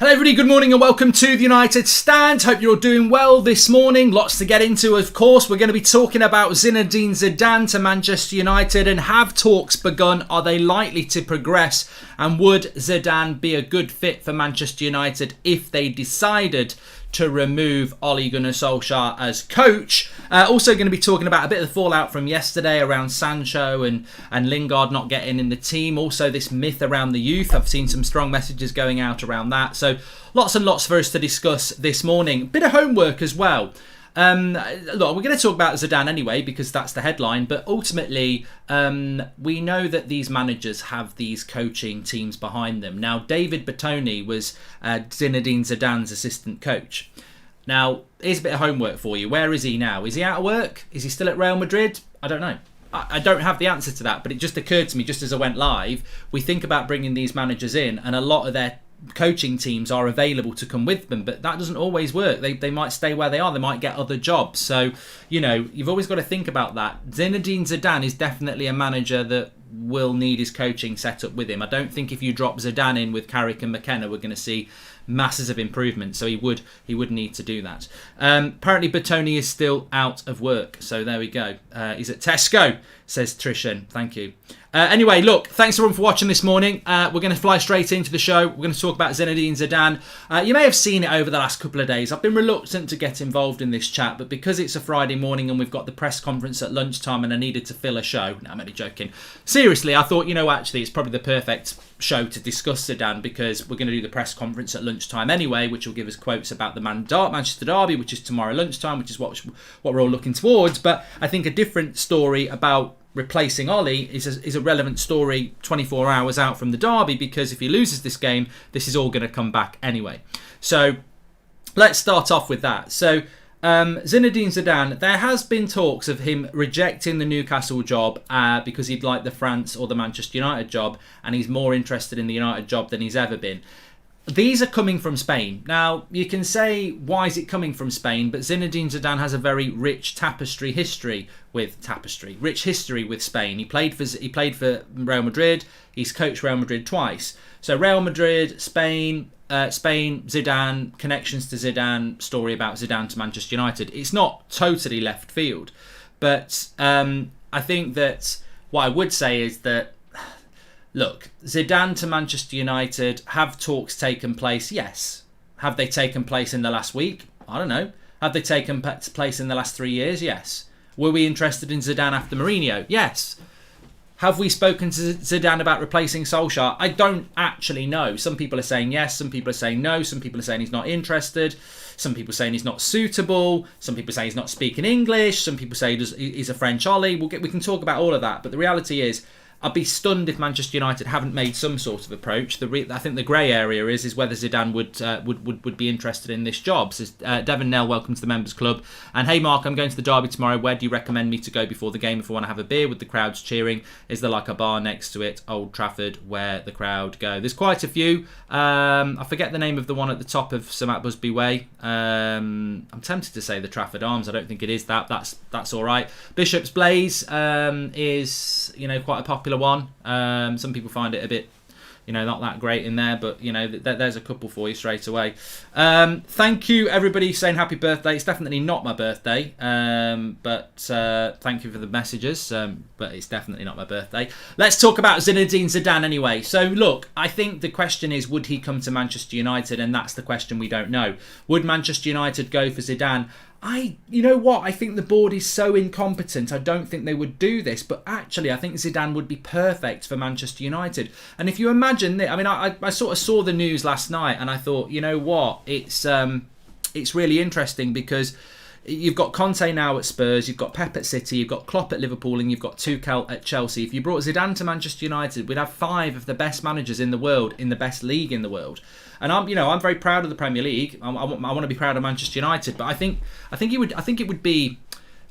Hello everybody, good morning and welcome to the United Stand. Hope you're all doing well this morning. Lots to get into, of course. We're going to be talking about Zinedine Zidane to Manchester United, and have talks begun? Are they likely to progress? And would Zidane be a good fit for Manchester United if they decided to remove Ole Gunnar Solskjaer as coach? Also going to be talking about a bit of the fallout from yesterday around Sancho and Lingard not getting in the team. Also this myth around the youth. I've seen some strong messages going out around that. So lots and lots for us to discuss this morning. Bit of homework as well. Look, we're going to talk about Zidane anyway because that's the headline, but ultimately we know that these managers have these coaching teams behind them. Now, David Bertoni was Zinedine Zidane's assistant coach. Now, here's a bit of homework for you. Where is he now? Is he out of work? Is he still at Real Madrid? I don't know. I don't have the answer to that, but it just occurred to me just as I went live. We think about bringing these managers in, and a lot of their coaching teams are available to come with them, but that doesn't always work. They might stay where they are. They might get other jobs. So, you know, you've always got to think about that. Zinedine Zidane is definitely a manager that will need his coaching set up with him. I don't think if you drop Zidane in with Carrick and McKenna, we're going to see masses of improvement. So he would need to do that. Apparently Bertoni is still out of work. So there we go. He's at Tesco, says Trishan. Thank you. Anyway, look, thanks everyone for watching this morning. We're going to fly straight into the show. We're going to talk about Zinedine Zidane. You may have seen it over the last couple of days. I've been reluctant to get involved in this chat, but because it's a Friday morning and we've got the press conference at lunchtime and I needed to fill a show. No, I'm only joking. Seriously, I thought, you know, actually it's probably the perfect show to discuss Zidane because we're going to do the press conference at lunchtime anyway, which will give us quotes about the Manchester Derby, which is tomorrow lunchtime, which is what we're all looking towards. But I think a different story about replacing Ollie is a relevant story 24 hours out from the derby, because if he loses this game, this is all going to come back anyway. So let's start off with that. So Zinedine Zidane, there has been talks of him rejecting the Newcastle job because he'd like the France or the Manchester United job, and he's more interested in the United job than he's ever been. These are coming from Spain. Now, you can say, why is it coming from Spain? But Zinedine Zidane has a very rich history with Spain. He played for Real Madrid. He's coached Real Madrid twice. So Real Madrid, Spain, Zidane, connections to Zidane, story about Zidane to Manchester United. It's not totally left field. But I think that what I would say is that, look, Zidane to Manchester United, have talks taken place? Yes. Have they taken place in the last week? I don't know. Have they taken place in the last 3 years? Yes. Were we interested in Zidane after Mourinho? Yes. Have we spoken to Zidane about replacing Solskjaer? I don't actually know. Some people are saying yes, some people are saying no, some people are saying he's not interested, some people are saying he's not suitable, some people say he's not speaking English, some people say he's a French Ollie. We can talk about all of that, but the reality is, I'd be stunned if Manchester United haven't made some sort of approach. I think the grey area is whether Zidane would be interested in this job. So, Devon Nell, welcome to the Members Club. And hey Mark, I'm going to the derby tomorrow. Where do you recommend me to go before the game if I want to have a beer with the crowds cheering? Is there like a bar next to it, Old Trafford, where the crowd go? There's quite a few. I forget the name of the one at the top of St Busby Way. I'm tempted to say the Trafford Arms. I don't think it is that. That's all right. Bishop's Blaze is, you know, quite a popular one. Some people find it a bit, you know, not that great in there, but you know, there's a couple for you straight away. Thank you everybody saying happy birthday. It's definitely not my birthday, but thank you for the messages, but it's definitely not my birthday. Let's talk about Zinedine Zidane anyway. So look, I think the question is, would he come to Manchester United? And that's the question we don't know. Would Manchester United go for Zidane? You know what? I think the board is so incompetent. I don't think they would do this. But actually, I think Zidane would be perfect for Manchester United. And if you imagine that, I mean, I sort of saw the news last night and I thought, you know what? It's really interesting because you've got Conte now at Spurs, you've got Pep at City, you've got Klopp at Liverpool, and you've got Tuchel at Chelsea. If you brought Zidane to Manchester United, we'd have 5 of the best managers in the world, in the best league in the world. And I'm very proud of the Premier League. I want to be proud of Manchester United, but I think it would be.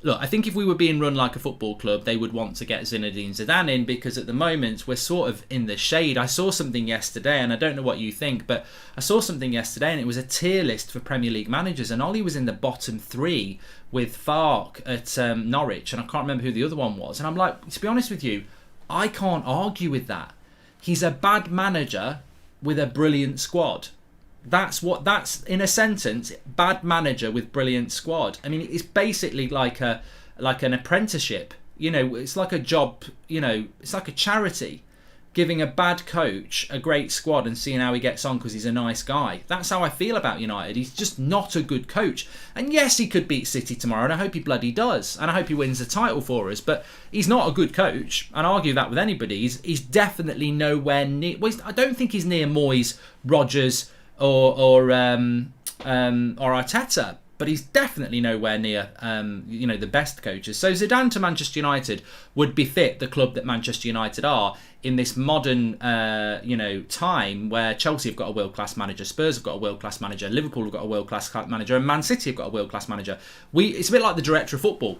Look, I think if we were being run like a football club, they would want to get Zinedine Zidane in, because at the moment we're sort of in the shade. I saw something yesterday, and I don't know what you think, but I saw something yesterday and it was a tier list for Premier League managers, and Ollie was in the bottom 3 with Farke at Norwich, and I can't remember who the other one was. And I'm like, to be honest with you, I can't argue with that. He's a bad manager with a brilliant squad. That's in a sentence, bad manager with brilliant squad. I mean, it's basically like an apprenticeship. It's like a job. It's like a charity, giving a bad coach a great squad and seeing how he gets on because he's a nice guy. That's how I feel about United. He's just not a good coach. And yes, he could beat City tomorrow, and I hope he bloody does. And I hope he wins the title for us. But he's not a good coach. And I argue that with anybody. He's definitely nowhere near... Well, I don't think he's near Moyes, Rodgers, or Arteta. But he's definitely nowhere near, the best coaches. So Zidane to Manchester United would befit the club that Manchester United are in this modern, time where Chelsea have got a world-class manager, Spurs have got a world-class manager, Liverpool have got a world-class manager, and Man City have got a world-class manager. It's a bit like the director of football.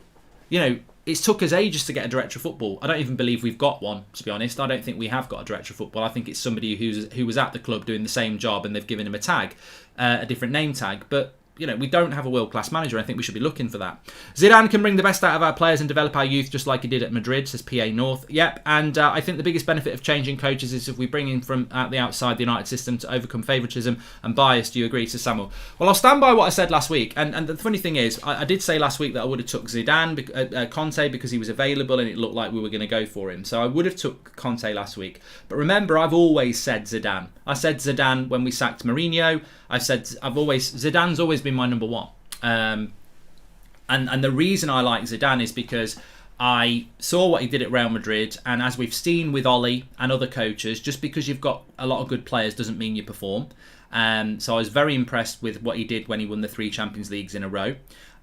It's took us ages to get a director of football. I don't even believe we've got one, to be honest. I don't think we have got a director of football. I think it's somebody who was at the club doing the same job and they've given him a tag, a different name tag. But we don't have a world-class manager. I think we should be looking for that. Zidane can bring the best out of our players and develop our youth just like he did at Madrid, says PA North. Yep, and I think the biggest benefit of changing coaches is if we bring in from the outside the United system to overcome favouritism and bias. Do you agree, says Samuel? Well, I'll stand by what I said last week. And the funny thing is, I did say last week that I would have took Zidane, Conte, because he was available and it looked like we were going to go for him. So I would have took Conte last week. But remember, I've always said Zidane. I said Zidane when we sacked Mourinho. Zidane's always been my number one. And the reason I like Zidane is because I saw what he did at Real Madrid, and as we've seen with Oli and other coaches, just because you've got a lot of good players doesn't mean you perform. So I was very impressed with what he did when he won the 3 Champions Leagues in a row.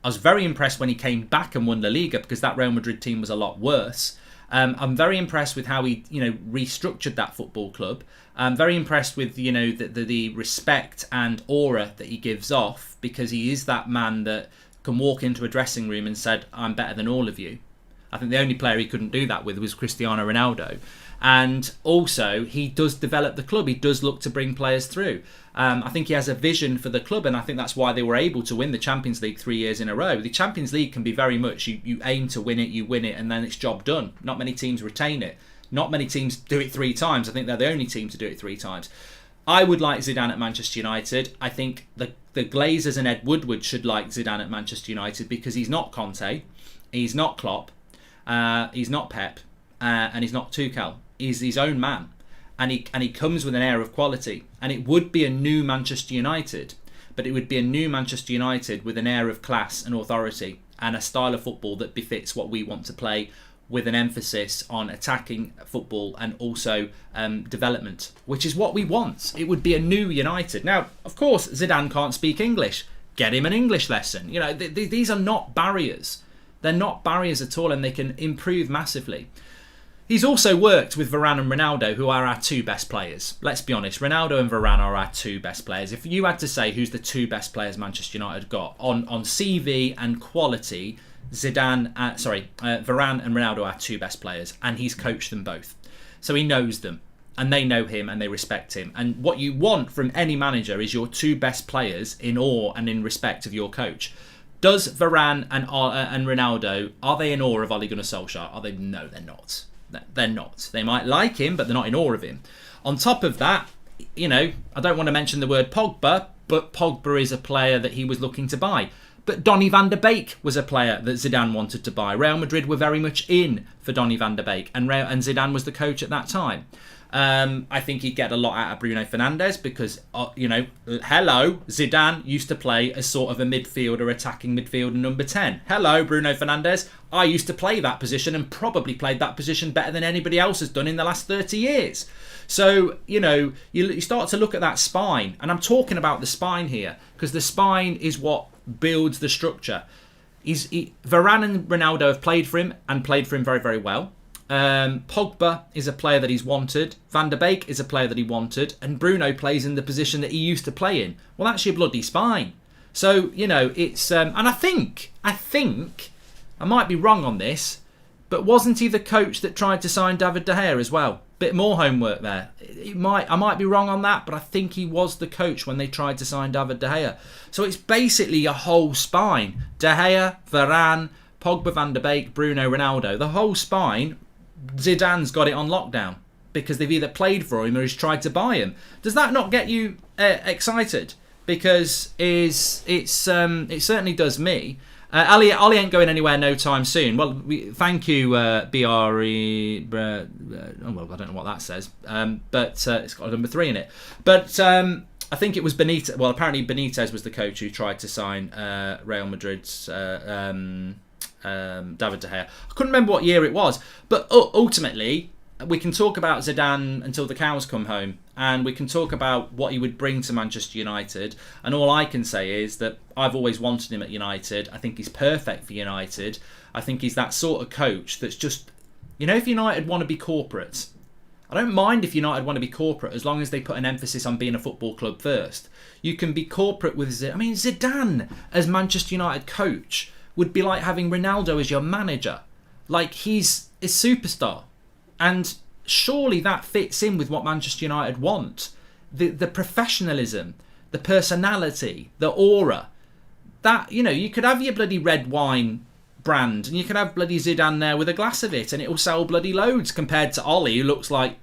I was very impressed when he came back and won La Liga, because that Real Madrid team was a lot worse. I'm very impressed with how he, restructured that football club. I'm very impressed with, the respect and aura that he gives off, because he is that man that can walk into a dressing room and said, "I'm better than all of you." I think the only player he couldn't do that with was Cristiano Ronaldo. And also, he does develop the club. He does look to bring players through. I think he has a vision for the club, and I think that's why they were able to win the Champions League 3 years in a row. The Champions League can be very much, you aim to win it, you win it, and then it's job done. Not many teams retain it. Not many teams do it 3 times. I think they're the only team to do it 3 times. I would like Zidane at Manchester United. I think the Glazers and Ed Woodward should like Zidane at Manchester United, because he's not Conte, he's not Klopp, he's not Pep, and he's not Tuchel. He's his own man, and he comes with an air of quality. And it would be a new Manchester United, but it would be a new Manchester United with an air of class and authority and a style of football that befits what we want to play, with an emphasis on attacking football and also development, which is what we want. It would be a new United. Now, of course, Zidane can't speak English. Get him an English lesson. These are not barriers. They're not barriers at all, and they can improve massively. He's also worked with Varane and Ronaldo, who are our 2 best players. Let's be honest, Ronaldo and Varane are our 2 best players. If you had to say who's the 2 best players Manchester United got on CV and quality, Varane and Ronaldo are 2 best players, and he's coached them both. So he knows them, and they know him, and they respect him. And what you want from any manager is your 2 best players in awe and in respect of your coach. Does Varane and Ronaldo, are they in awe of Ole Gunnar Solskjaer? Are they? No, they're not. They're not. They might like him, but they're not in awe of him. On top of that, I don't want to mention the word Pogba, but Pogba is a player that he was looking to buy. But Donny van de Beek was a player that Zidane wanted to buy. Real Madrid were very much in for Donny van de Beek, and Zidane was the coach at that time. I think he'd get a lot out of Bruno Fernandes because, Zidane used to play as sort of a midfielder, attacking midfielder number 10. Hello, Bruno Fernandes. I used to play that position and probably played that position better than anybody else has done in the last 30 years. So, you start to look at that spine, and I'm talking about the spine here because the spine is what builds the structure. Varane and Ronaldo have played for him and played for him very, very well. Pogba is a player that he's wanted. Van der Beek is a player that he wanted, and Bruno plays in the position that he used to play in. Well, that's your bloody spine. So it's and I think I might be wrong on this, but wasn't he the coach that tried to sign David De Gea as well? Bit more homework there. I might be wrong on that, but I think he was the coach when they tried to sign David De Gea. So it's basically a whole spine: De Gea, Varane, Pogba, Van der Beek, Bruno, Ronaldo. The whole spine. Zidane's got it on lockdown. because they've either played for him or he's tried to buy him. Does that not get you excited? Because it certainly does me. Ali ain't going anywhere no time soon. Well, thank you, BRE. Well, I don't know what that says, but it's got a number 3 in it. But I think it was Benitez. Well, apparently Benitez was the coach who tried to sign Real Madrid's David De Gea. I couldn't remember what year it was, but ultimately we can talk about Zidane until the cows come home, and we can talk about what he would bring to Manchester United, and all I can say is that I've always wanted him at United. I think he's perfect for United. I think he's that sort of coach that's just, if United want to be corporate, I don't mind if United want to be corporate as long as they put an emphasis on being a football club first. You can be corporate with Zidane. I mean, Zidane as Manchester United coach would be like having Ronaldo as your manager. Like, he's a superstar. And surely that fits in with what Manchester United want. The professionalism, the personality, the aura. That, you could have your bloody red wine brand and you could have bloody Zidane there with a glass of it and it'll sell bloody loads, compared to Ollie, who looks like,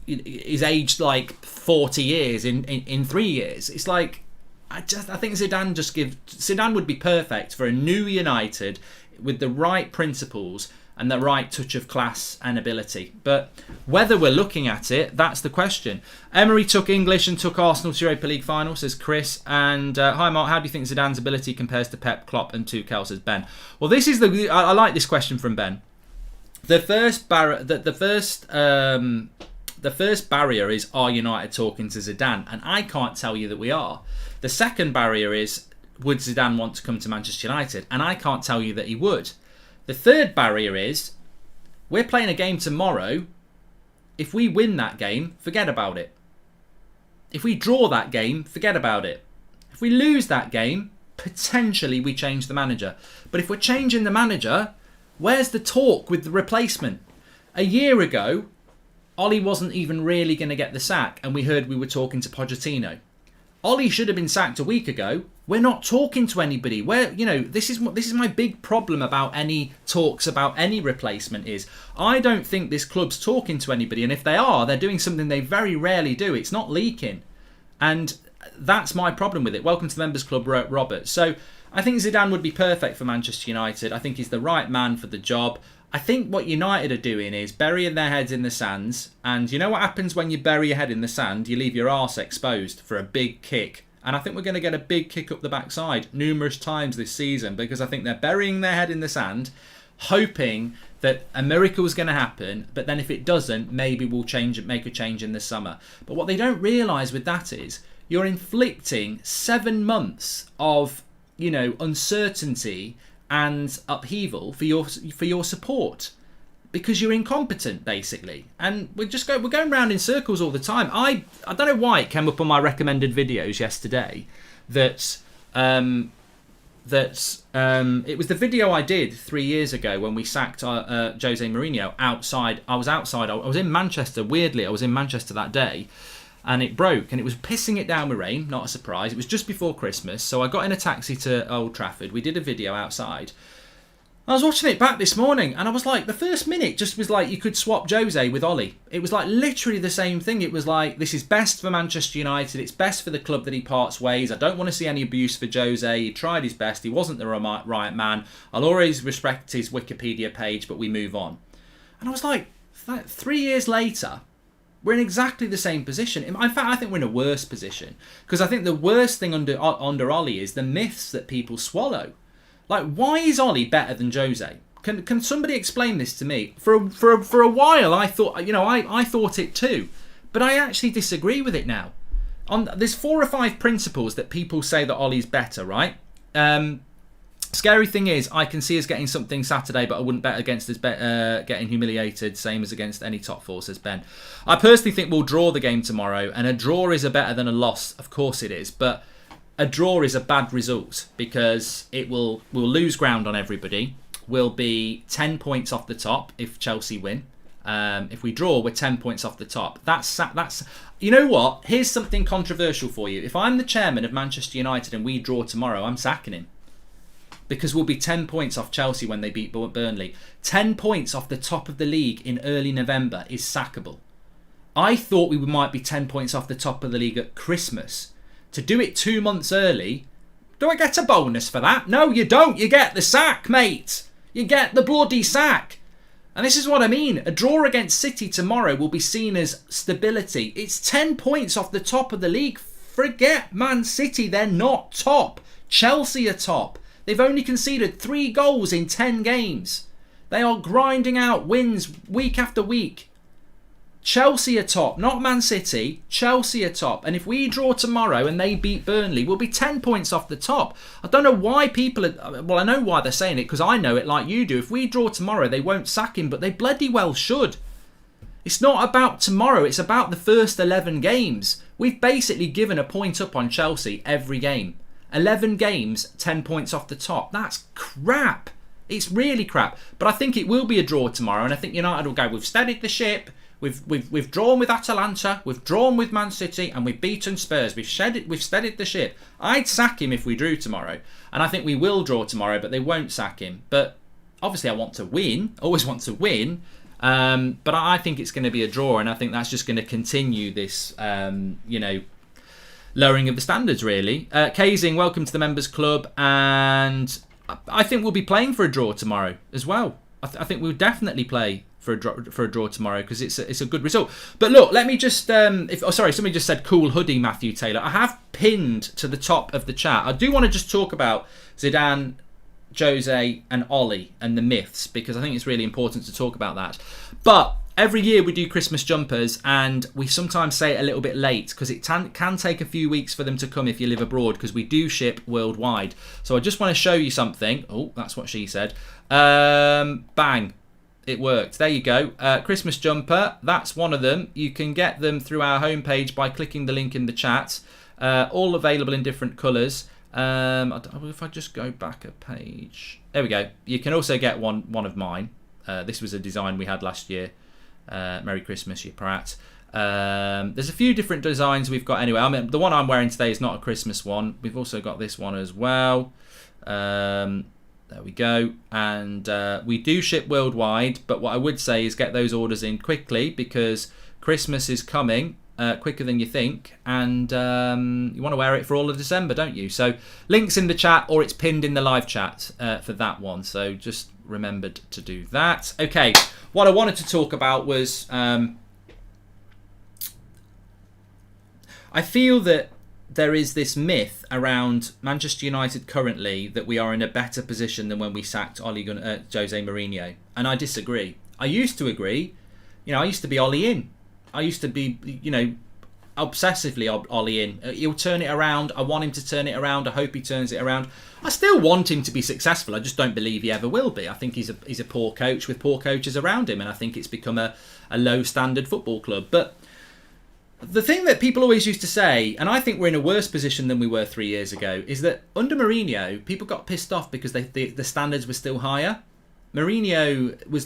he's aged like 40 years in 3 years. It's like, I think Zidane would be perfect for a new United with the right principles and the right touch of class and ability. But whether we're looking at it, that's the question. Emery took English and took Arsenal to Europa League final, says Chris. And hi Mark, how do you think Zidane's ability compares to Pep, Klopp and Tuchel, says Ben. Well, this is I like this question from Ben. The first barrier is, are United talking to Zidane? And I can't tell you that we are. The second barrier is, would Zidane want to come to Manchester United? And I can't tell you that he would. The third barrier is, we're playing a game tomorrow. If we win that game, forget about it. If we draw that game, forget about it. If we lose that game, potentially we change the manager. But if we're changing the manager, where's the talk with the replacement? A year ago, Ollie wasn't even really going to get the sack, and we heard we were talking to Pochettino. Ollie should have been sacked a week ago. We're not talking to anybody. This is my big problem about any talks about any replacement is, I don't think this club's talking to anybody, and if they are, they're doing something they very rarely do. It's not leaking, and that's my problem with it. Welcome to the Members Club, Robert. So I think Zidane would be perfect for Manchester United. I think he's the right man for the job. I think what United are doing is burying their heads in the sands. And you know what happens when you bury your head in the sand? You leave your arse exposed for a big kick. And I think we're going to get a big kick up the backside numerous times this season, because I think they're burying their head in the sand, hoping that a miracle is going to happen. But then if it doesn't, maybe we'll make a change in the summer. But what they don't realise with that is you're inflicting 7 months of, uncertainty and upheaval for your support, because you're incompetent basically, and we're going round in circles all the time. I don't know why it came up on my recommended videos yesterday that it was the video I did 3 years ago when we sacked Jose Mourinho outside. I was in Manchester. Weirdly, I was in Manchester that day. And it broke, and it was pissing it down with rain, not a surprise. It was just before Christmas, so I got in a taxi to Old Trafford. We did a video outside. I was watching it back this morning, and I was like, the first minute just was like you could swap Jose with Ollie. It was like literally the same thing. It was like, this is best for Manchester United. It's best for the club that he parts ways. I don't want to see any abuse for Jose. He tried his best. He wasn't the right man. I'll always respect his Wikipedia page, but we move on. And I was like, 3 years later, we're in exactly the same position. In fact, I think we're in a worse position, because I think the worst thing under Ollie is the myths that people swallow. Like, why is Ollie better than Jose? Can somebody explain this to me? For a while, I thought I thought it too, but I actually disagree with it now. There's 4 or 5 principles that people say that Ollie's better, right? Scary thing is, I can see us getting something Saturday, but I wouldn't bet against us getting humiliated, same as against any top 4, says Ben. I personally think we'll draw the game tomorrow, and a draw is better than a loss. Of course it is, but a draw is a bad result, because we'll lose ground on everybody. We'll be 10 points off the top if Chelsea win. If we draw, we're 10 points off the top. That's you know what? Here's something controversial for you. If I'm the chairman of Manchester United and we draw tomorrow, I'm sacking him. because we'll be 10 points off Chelsea when they beat Burnley. 10 points off the top of the league in early November is sackable. I thought we might be 10 points off the top of the league at Christmas. To do it 2 months early, do I get a bonus for that? No, you don't. You get the sack, mate. You get the bloody sack. And this is what I mean. A draw against City tomorrow will be seen as stability. It's 10 points off the top of the league. Forget Man City. They're not top. Chelsea are top. They've only conceded 3 goals in 10 games. They are grinding out wins week after week. Chelsea are top, not Man City. Chelsea are top. And if we draw tomorrow and they beat Burnley, we'll be 10 points off the top. I don't know why people are... Well, I know why they're saying it, because I know it like you do. If we draw tomorrow, they won't sack him, but they bloody well should. It's not about tomorrow. It's about the first 11 games. We've basically given a point up on Chelsea every game. 11 games, 10 points off the top. That's crap. It's really crap. But I think it will be a draw tomorrow, and I think United will go, we've steadied the ship. We've drawn with Atalanta, we've drawn with Man City, and we've beaten Spurs. We've steadied the ship. I'd sack him if we drew tomorrow, and I think we will draw tomorrow, but they won't sack him. But obviously, I want to win. Always want to win. But I think it's going to be a draw, and I think that's just going to continue this, lowering of the standards. Really, Kazing, welcome to the members club, and I think we'll be playing for a draw tomorrow as well. I think we'll definitely play for a draw tomorrow because it's a good result. But look, let me just somebody just said cool hoodie, Matthew Taylor. I have pinned to the top of the chat. I do want to just talk about Zidane, Jose and Ollie and the myths, because I think it's really important to talk about that. But every year we do Christmas jumpers, and we sometimes say it a little bit late because it can take a few weeks for them to come if you live abroad, because we do ship worldwide. So I just want to show you something. Oh, that's what she said. Bang. It worked. There you go. Christmas jumper. That's one of them. You can get them through our homepage by clicking the link in the chat. All available in different colours. If I just go back a page. There we go. You can also get one of mine. This was a design we had last year. Merry Christmas, you prat. There's a few different designs we've got anyway. I mean, the one I'm wearing today is not a Christmas one. We've also got this one as well. There we go. And we do ship worldwide, but what I would say is get those orders in quickly, because Christmas is coming quicker than you think, and you want to wear it for all of December, don't you? So links in the chat, or it's pinned in the live chat for that one. So just remembered to do that. Okay, what I wanted to talk about was I feel that there is this myth around Manchester United currently that we are in a better position than when we sacked Jose Mourinho, and I disagree. I used to agree. I used to be Ollie in. I used to be, obsessively Ollie in. He'll turn it around. I want him to turn it around. I hope he turns it around. I still want him to be successful. I just don't believe he ever will be. I think he's a poor coach with poor coaches around him, and I think it's become a low standard football club. But the thing that people always used to say, and I think we're in a worse position than we were 3 years ago, is that under Mourinho, people got pissed off because the standards were still higher. Mourinho was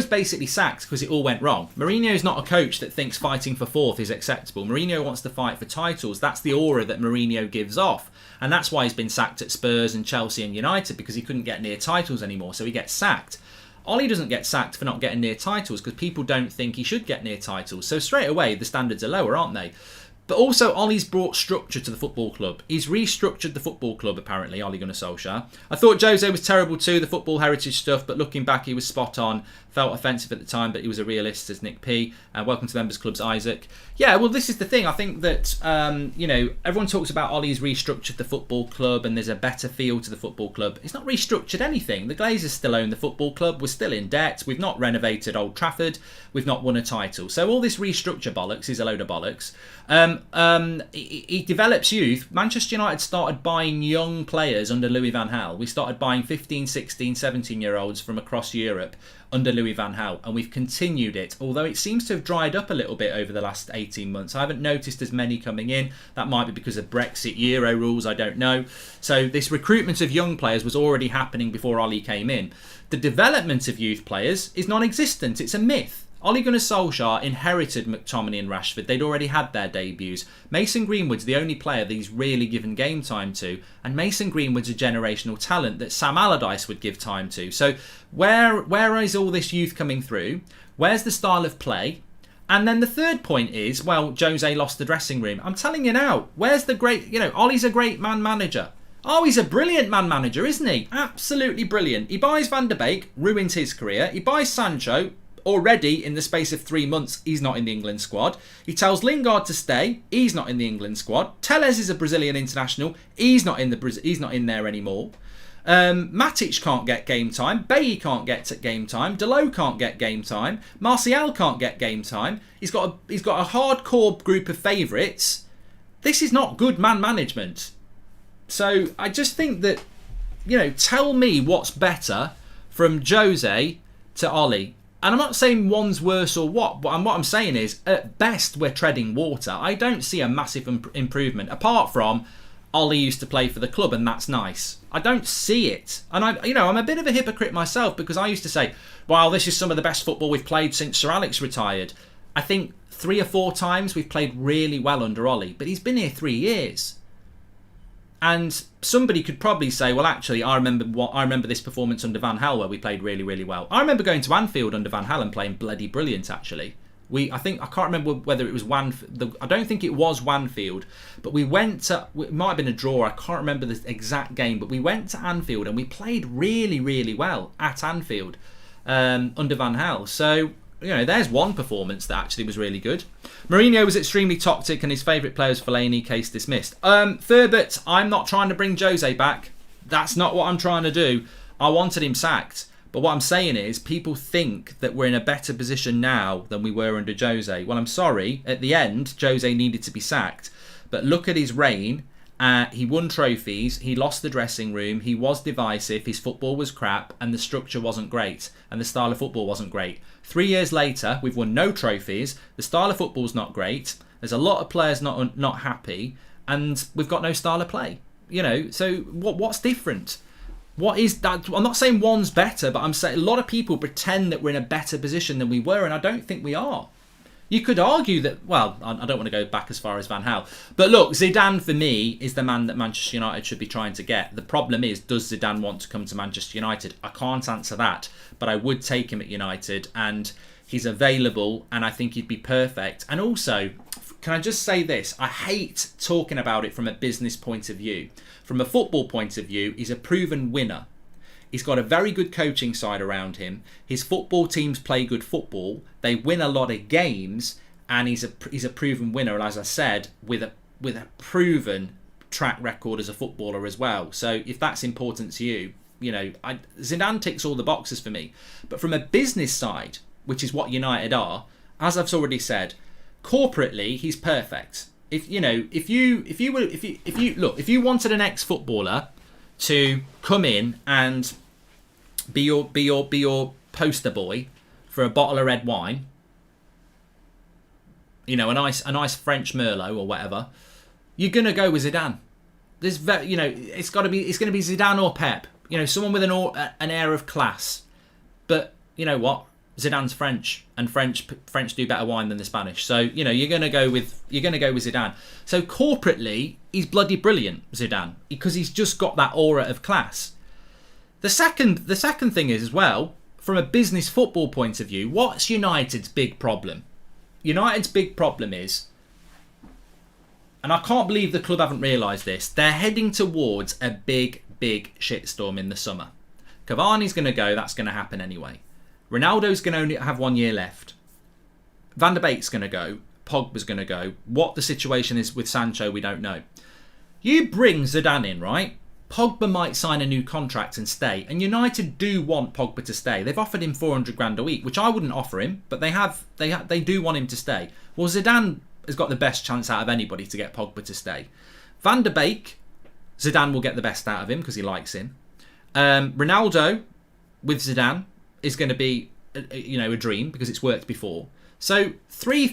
basically sacked because it all went wrong. Mourinho is not a coach that thinks fighting for fourth is acceptable. Mourinho wants to fight for titles. That's the aura that Mourinho gives off. And that's why he's been sacked at Spurs and Chelsea and United, because he couldn't get near titles anymore, so he gets sacked. Ollie doesn't get sacked for not getting near titles because people don't think he should get near titles. So straight away, the standards are lower, aren't they? But also, Ollie's brought structure to the football club. He's restructured the football club, apparently, Ole Gunnar Solskjaer. I thought Jose was terrible too, the football heritage stuff, but looking back, he was spot on. Felt offensive at the time, but he was a realist, as Nick P. Welcome to the Members Club's Isaac. Yeah, well, this is the thing. I think that, everyone talks about Ollie's restructured the football club and there's a better feel to the football club. It's not restructured anything. The Glazers still own the football club. We're still in debt. We've not renovated Old Trafford. We've not won a title. So all this restructure bollocks is a load of bollocks. He develops youth. Manchester United started buying young players under Louis van Gaal. We started buying 15, 16, 17-year-olds from across Europe under Louis van Gaal, and we've continued it, although it seems to have dried up a little bit over the last 18 months. I haven't noticed as many coming in. That might be because of Brexit, Euro rules, I don't know. So this recruitment of young players was already happening before Ollie came in. The development of youth players is non-existent. It's a myth. Ole Gunnar Solskjaer inherited McTominay and Rashford. They'd already had their debuts. Mason Greenwood's the only player that he's really given game time to. And Mason Greenwood's a generational talent that Sam Allardyce would give time to. So where is all this youth coming through? Where's the style of play? And then the third point is, well, Jose lost the dressing room. I'm telling you now, where's the great, Ole's a great man manager. Oh, he's a brilliant man manager, isn't he? Absolutely brilliant. He buys Van der Beek, ruins his career. He buys Sancho, already in the space of 3 months, he's not in the England squad. He tells Lingard to stay, he's not in the England squad. Telles is a Brazilian international, he's not in there anymore. Matic can't get game time. Bailly can't get game time. Dalot can't get game time. Martial can't get game time. He's got a hardcore group of favourites. This is not good man management. So I just think that, tell me what's better from Jose to Ole. And I'm not saying one's worse or what, but what I'm saying is, at best, we're treading water. I don't see a massive improvement, apart from Ole used to play for the club, and that's nice. I don't see it. And I'm a bit of a hypocrite myself, because I used to say, well, this is some of the best football we've played since Sir Alex retired. I think 3 or 4 times we've played really well under Ole, but he's been here 3 years. And somebody could probably say, well, actually, I remember this performance under Van Gaal where we played really, really well. I remember going to Anfield under Van Gaal and playing bloody brilliant, actually. I can't remember whether it was I don't think it was Wanfield, but we went to, it might have been a draw, I can't remember the exact game, but we went to Anfield and we played really, really well at Anfield under Van Gaal. So, there's one performance that actually was really good. Mourinho was extremely toxic and his favourite player was Fellaini, case dismissed. Thurbert, I'm not trying to bring Jose back. That's not what I'm trying to do. I wanted him sacked. But what I'm saying is, people think that we're in a better position now than we were under Jose. Well, I'm sorry. At the end, Jose needed to be sacked. But look at his reign. He won trophies. He lost the dressing room. He was divisive. His football was crap. And the structure wasn't great. And the style of football wasn't great. 3 years later, we've won no trophies. The style of football's not great. There's a lot of players not happy. And we've got no style of play. So what's different? What is that? I'm not saying one's better, but I'm saying a lot of people pretend that we're in a better position than we were, and I don't think we are. You could argue that, well, I don't want to go back as far as Van Gaal. But look, Zidane for me is the man that Manchester United should be trying to get. The problem is, does Zidane want to come to Manchester United? I can't answer that, but I would take him at United, and he's available, and I think he'd be perfect. And also, can I just say this? I hate talking about it from a business point of view. From a football point of view, he's a proven winner. He's got a very good coaching side around him. His football teams play good football. They win a lot of games, and he's a proven winner. And as I said, with a proven track record as a footballer as well. So if that's important to you, Zidane ticks all the boxes for me. But from a business side, which is what United are, as I've already said, corporately he's perfect. If you wanted an ex-footballer to come in and be your poster boy for a bottle of red wine, a nice French Merlot or whatever, you're gonna go with Zidane. It's gonna be Zidane or Pep. Someone with an air of class. But you know what? Zidane's French, and French do better wine than the Spanish. So you're gonna go with Zidane. So corporately, he's bloody brilliant, Zidane, because he's just got that aura of class. The second thing is as well, from a business football point of view, what's United's big problem? United's big problem is, and I can't believe the club haven't realised this, they're heading towards a big shitstorm in the summer. Cavani's going to go. That's going to happen anyway. Ronaldo's going to only have 1 year left. Van der Beek's going to go. Pogba's going to go. What the situation is with Sancho, we don't know. You bring Zidane in, right? Pogba might sign a new contract and stay. And United do want Pogba to stay. They've offered him 400 grand a week, which I wouldn't offer him, but they do want him to stay. Well, Zidane has got the best chance out of anybody to get Pogba to stay. Van der Beek, Zidane will get the best out of him because he likes him. Ronaldo with Zidane is going to be a dream because it's worked before. So three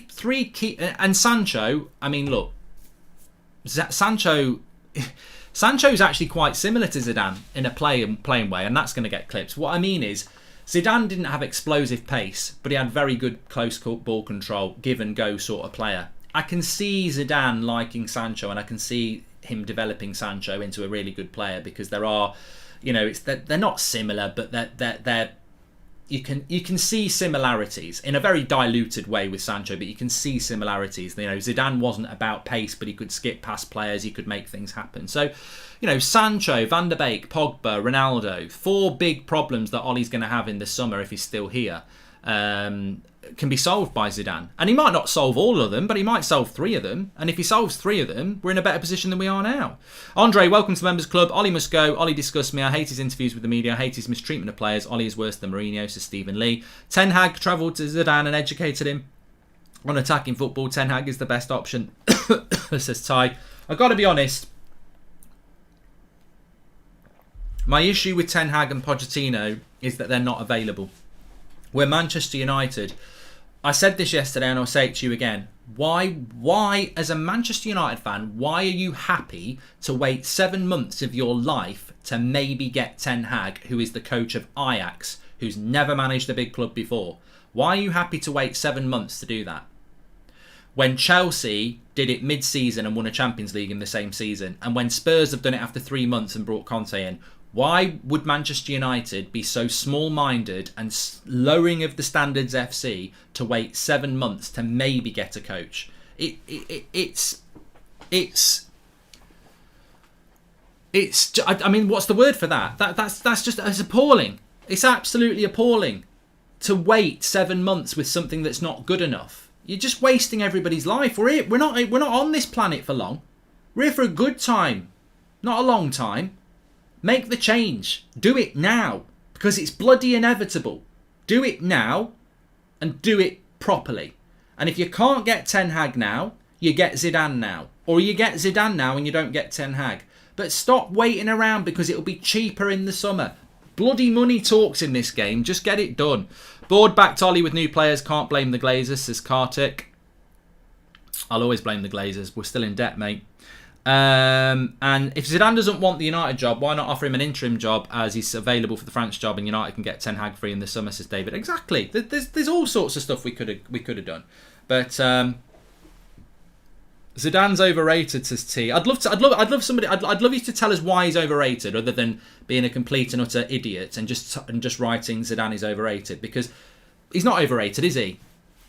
key, and Sancho, I mean, look, Sancho's actually quite similar to Zidane in a playing way, and that's going to get clips. What I mean is, Zidane didn't have explosive pace, but he had very good close ball control, give and go sort of player. I can see Zidane liking Sancho, and I can see him developing Sancho into a really good player, because there are, they're not similar, but they're you can see similarities in a very diluted way with Sancho, but you can see similarities. Zidane wasn't about pace, but he could skip past players, he could make things happen. So, Sancho, Van der Beek, Pogba, Ronaldo, 4 big problems that Ollie's going to have in the summer if he's still here, can be solved by Zidane. And he might not solve all of them, but he might solve 3 of them. And if he solves 3 of them, we're in a better position than we are now. Andre, welcome to the Members Club. Ollie must go. Ollie disgusts me. I hate his interviews with the media. I hate his mistreatment of players. Ollie is worse than Mourinho, says Stephen Lee. Ten Hag travelled to Zidane and educated him on attacking football. Ten Hag is the best option, says Ty. I've got to be honest. My issue with Ten Hag and Pochettino is that they're not available. We're Manchester United. I said this yesterday and I'll say it to you again. Why, as a Manchester United fan, why are you happy to wait 7 months of your life to maybe get Ten Hag, who is the coach of Ajax, who's never managed a big club before? Why are you happy to wait 7 months to do that? When Chelsea did it mid-season and won a Champions League in the same season, and when Spurs have done it after 3 months and brought Conte in, why would Manchester United be so small-minded and lowering of the standards FC to wait 7 months to maybe get a coach? It's I mean, what's the word for that? That's just, it's appalling. It's absolutely appalling to wait 7 months with something that's not good enough. You're just wasting everybody's life. We're not on this planet for long. We're here for a good time, not a long time. Make the change. Do it now, because it's bloody inevitable. Do it now and do it properly. And if you can't get Ten Hag now, you get Zidane now. Or you get Zidane now and you don't get Ten Hag. But stop waiting around, because it'll be cheaper in the summer. Bloody money talks in this game. Just get it done. Board backed Ollie with new players. Can't blame the Glazers, says Kartik. I'll always blame the Glazers. We're still in debt, mate. And if Zidane doesn't want the United job, why not offer him an interim job, as he's available for the France job, and United can get Ten Hag free in the summer, says David. Exactly. There's all sorts of stuff we could have done, but Zidane's overrated, says T. I'd love you to tell us why he's overrated, other than being a complete and utter idiot and just writing Zidane is overrated, because he's not overrated, is he?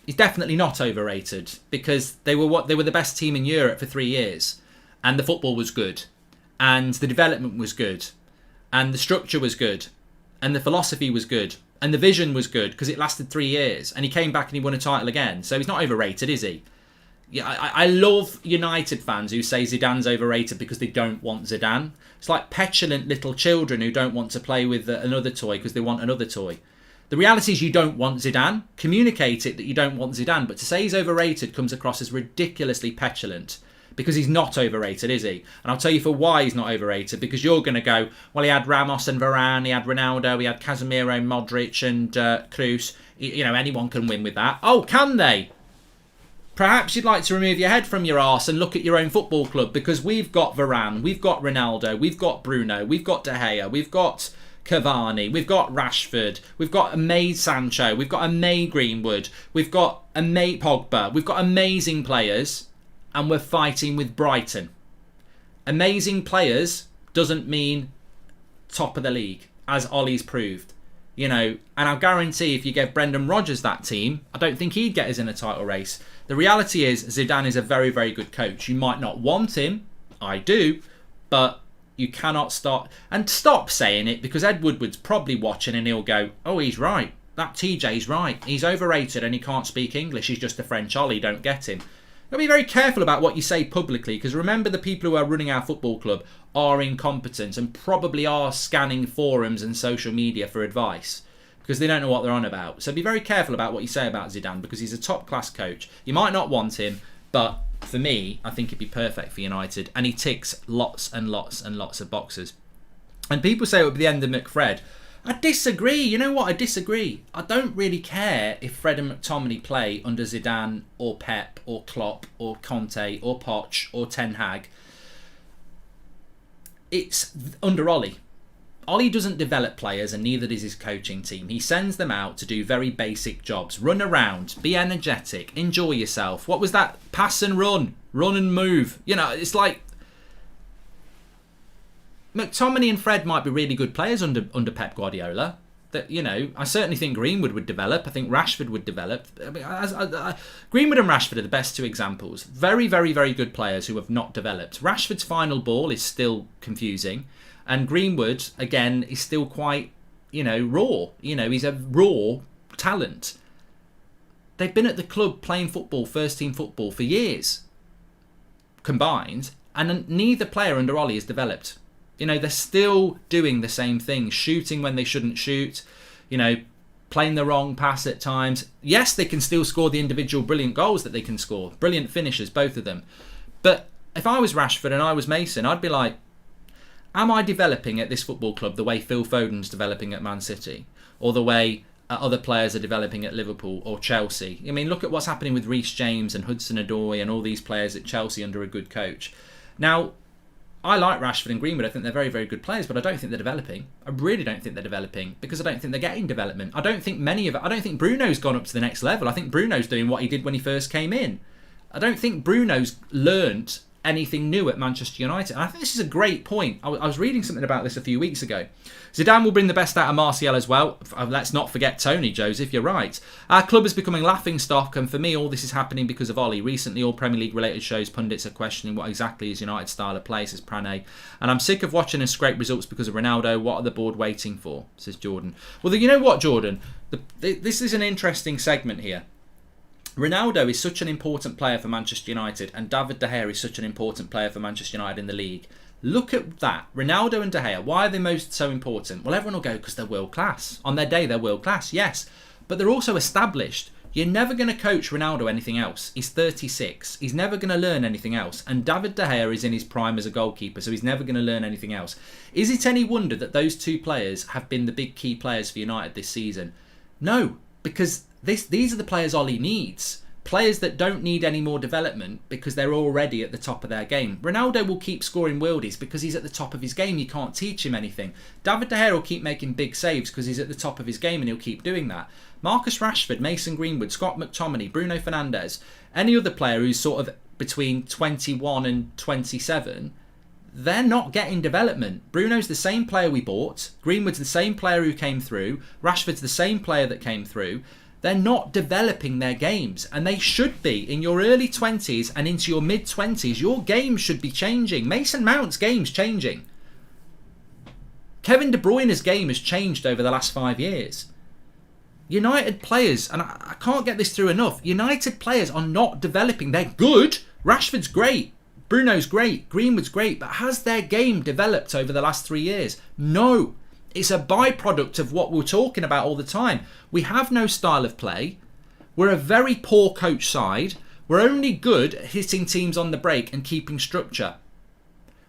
He's definitely not overrated, because they were the best team in Europe for 3 years. And the football was good, and the development was good, and the structure was good, and the philosophy was good, and the vision was good, because it lasted 3 years, and he came back and he won a title again. So he's not overrated, is he? Yeah, I love United fans who say Zidane's overrated because they don't want Zidane. It's like petulant little children who don't want to play with another toy because they want another toy. The reality is you don't want Zidane. Communicate it that you don't want Zidane, but to say he's overrated comes across as ridiculously petulant. Because he's not overrated, is he? And I'll tell you for why he's not overrated. Because you're going to go, well, he had Ramos and Varane, he had Ronaldo, he had Casemiro, Modric and Kroos. Anyone can win with that. Oh, can they? Perhaps you'd like to remove your head from your arse and look at your own football club. Because we've got Varane, we've got Ronaldo, we've got Bruno, we've got De Gea, we've got Cavani, we've got Rashford, we've got a May Sancho, we've got a May Greenwood, we've got a May Pogba, we've got amazing players. And we're fighting with Brighton. Amazing players doesn't mean top of the league, as Ollie's proved. And I'll guarantee if you gave Brendan Rodgers that team, I don't think he'd get us in a title race. The reality is Zidane is a very, very good coach. You might not want him. I do. But you cannot stop saying it, because Ed Woodward's probably watching and he'll go, oh, he's right. That TJ's right. He's overrated and he can't speak English. He's just a French Ollie. Don't get him. You've got to be very careful about what you say publicly, because remember, the people who are running our football club are incompetent and probably are scanning forums and social media for advice, because they don't know what they're on about. So be very careful about what you say about Zidane, because he's a top-class coach. You might not want him, but for me, I think he'd be perfect for United, and he ticks lots and lots and lots of boxes. And people say it would be the end of McFred. I disagree. You know what? I disagree. I don't really care if Fred and McTominay play under Zidane or Pep or Klopp or Conte or Poch or Ten Hag. It's under Ollie. Ollie doesn't develop players, and neither does his coaching team. He sends them out to do very basic jobs. Run around, be energetic, enjoy yourself. What was that? Pass and run and move. You know, it's like McTominay and Fred might be really good players under Pep Guardiola. That, you know, I certainly think Greenwood would develop. I think Rashford would develop. I mean, Greenwood and Rashford are the best two examples. Very, very, very good players who have not developed. Rashford's final ball is still confusing. And Greenwood, again, is still quite, you know, raw. You know, he's a raw talent. They've been at the club playing football, first team football, for years combined. And neither player under Ollie has developed. You know, they're still doing the same thing. Shooting when they shouldn't shoot. You know, playing the wrong pass at times. Yes, they can still score the individual brilliant goals that they can score. Brilliant finishes, both of them. But if I was Rashford and I was Mason, I'd be like, am I developing at this football club the way Phil Foden's developing at Man City? Or the way other players are developing at Liverpool or Chelsea? I mean, look at what's happening with Reece James and Hudson-Odoi and all these players at Chelsea under a good coach. Now, I like Rashford and Greenwood. I think they're very, very good players, but I don't think they're developing. I really don't think they're developing because I don't think they're getting development. I don't think Bruno's gone up to the next level. I think Bruno's doing what he did when he first came in. I don't think Bruno's learnt anything new at Manchester United. And I think this is a great point. I was reading something about this a few weeks ago. Zidane will bring the best out of Martial as well. Let's not forget Tony, Joseph, you're right. Our club is becoming laughingstock, and for me all this is happening because of Ollie. Recently all Premier League related shows pundits are questioning what exactly is United's style of play, says Prane. And I'm sick of watching us scrape results because of Ronaldo. What are the board waiting for, says Jordan. Well, you know what, Jordan? This is an interesting segment here. Ronaldo is such an important player for Manchester United, and David De Gea is such an important player for Manchester United in the league. Look at that. Ronaldo and De Gea, why are they so important? Well, everyone will go because they're world class. On their day, they're world class, yes. But they're also established. You're never going to coach Ronaldo anything else. He's 36. He's never going to learn anything else. And David De Gea is in his prime as a goalkeeper, so he's never going to learn anything else. Is it any wonder that those two players have been the big key players for United this season? No, because these are the players Ollie needs. Players that don't need any more development because they're already at the top of their game. Ronaldo will keep scoring worldies because he's at the top of his game. You can't teach him anything. David De Gea will keep making big saves because he's at the top of his game and he'll keep doing that. Marcus Rashford, Mason Greenwood, Scott McTominay, Bruno Fernandes, any other player who's sort of between 21 and 27, they're not getting development. Bruno's the same player we bought. Greenwood's the same player who came through. Rashford's the same player that came through. They're not developing their games, and they should be. In your early 20s and into your mid-20s, your game should be changing. Mason Mount's game's changing. Kevin De Bruyne's game has changed over the last 5 years. United players, and I can't get this through enough, United players are not developing. They're good. Rashford's great. Bruno's great. Greenwood's great. But has their game developed over the last 3 years? No. It's a byproduct of what we're talking about all the time. We have no style of play. We're a very poor coach side. We're only good at hitting teams on the break and keeping structure.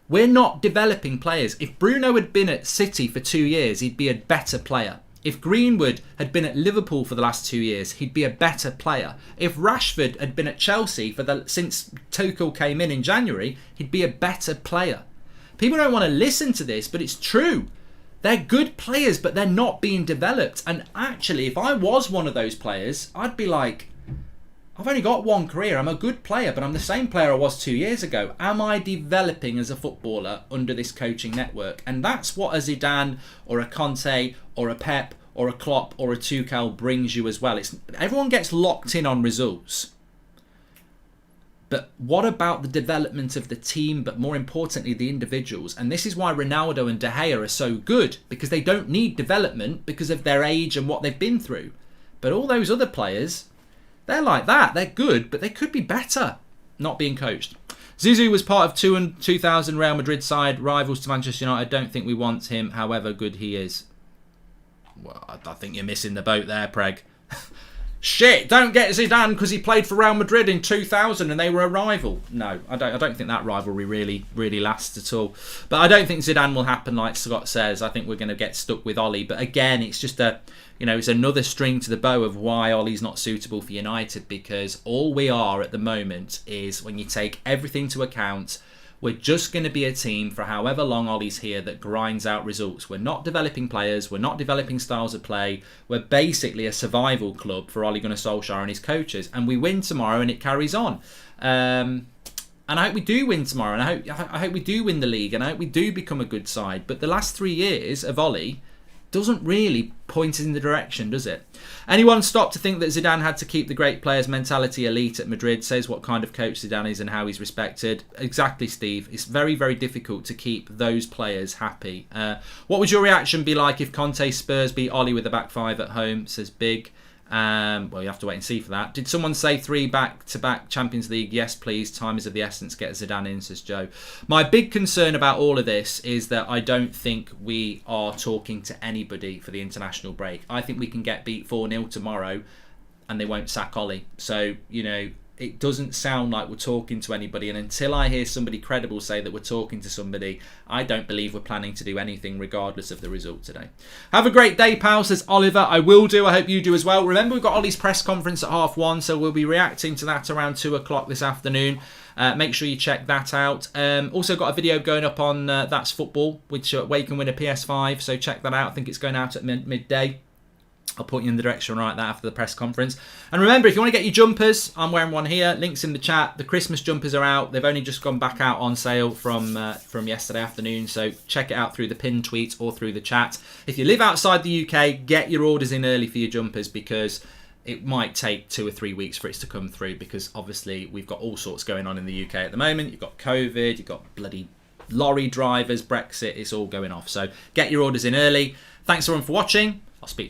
We're not developing players. If Bruno had been at City for 2 years, he'd be a better player. If Greenwood had been at Liverpool for the last 2 years, he'd be a better player. If Rashford had been at Chelsea since Tuchel came in January, he'd be a better player. People don't want to listen to this, but it's true. They're good players, but they're not being developed. And actually, if I was one of those players, I'd be like, I've only got one career. I'm a good player, but I'm the same player I was 2 years ago. Am I developing as a footballer under this coaching network? And that's what a Zidane or a Conte or a Pep or a Klopp or a Tuchel brings you as well. Everyone gets locked in on results. But what about the development of the team, but more importantly, the individuals? And this is why Ronaldo and De Gea are so good, because they don't need development because of their age and what they've been through. But all those other players, they're like that. They're good, but they could be better not being coached. Zizou was part of 2000 Real Madrid side, rivals to Manchester United. Don't think we want him, however good he is. Well, I think you're missing the boat there, Preg. Shit, don't get Zidane because he played for Real Madrid in 2000 and they were a rival. No, I don't think that rivalry really lasts at all. But I don't think Zidane will happen like Scott says. I think we're going to get stuck with Ollie. But again, it's just it's another string to the bow of why Ollie's not suitable for United, because all we are at the moment is, when you take everything to account, We're just going to be a team for however long Ollie's here that grinds out results. We're not developing players. We're not developing styles of play. We're basically a survival club for Ole Gunnar Solskjaer and his coaches. And we win tomorrow and it carries on. And I hope we do win tomorrow. And I hope we do win the league. And I hope we do become a good side. But the last 3 years of Ollie doesn't really point in the direction, does it? Anyone stop to think that Zidane had to keep the great players' mentality elite at Madrid? Says what kind of coach Zidane is and how he's respected. Exactly, Steve. It's very, very difficult to keep those players happy. What would your reaction be like if Conte Spurs beat Ollie with a back five at home? Says Big. Well, you have to wait and see for that. Did someone say 3 back-to-back Champions League? Yes, please. Time is of the essence. Get Zidane in, says Joe. My big concern about all of this is that I don't think we are talking to anybody for the international break. I think we can get beat 4-0 tomorrow and they won't sack Ollie. So, you know, it doesn't sound like we're talking to anybody, and until I hear somebody credible say that we're talking to somebody, I don't believe we're planning to do anything regardless of the result today. Have a great day, pal, says Oliver. I will do. I hope you do as well. Remember, we've got Ollie's press conference at 1:30, so we'll be reacting to that around 2 o'clock this afternoon. Make sure you check that out. Also got a video going up on That's Football, which where you can win a PS5, so check that out. I think it's going out at midday. I'll point you in the direction right that after the press conference. And remember, if you want to get your jumpers, I'm wearing one here. Links in the chat. The Christmas jumpers are out. They've only just gone back out on sale from yesterday afternoon. So check it out through the pinned tweet or through the chat. If you live outside the UK, get your orders in early for your jumpers, because it might take 2 or 3 weeks for it to come through, because obviously we've got all sorts going on in the UK at the moment. You've got COVID, you've got bloody lorry drivers, Brexit. It's all going off. So get your orders in early. Thanks everyone for watching. I'll speak to you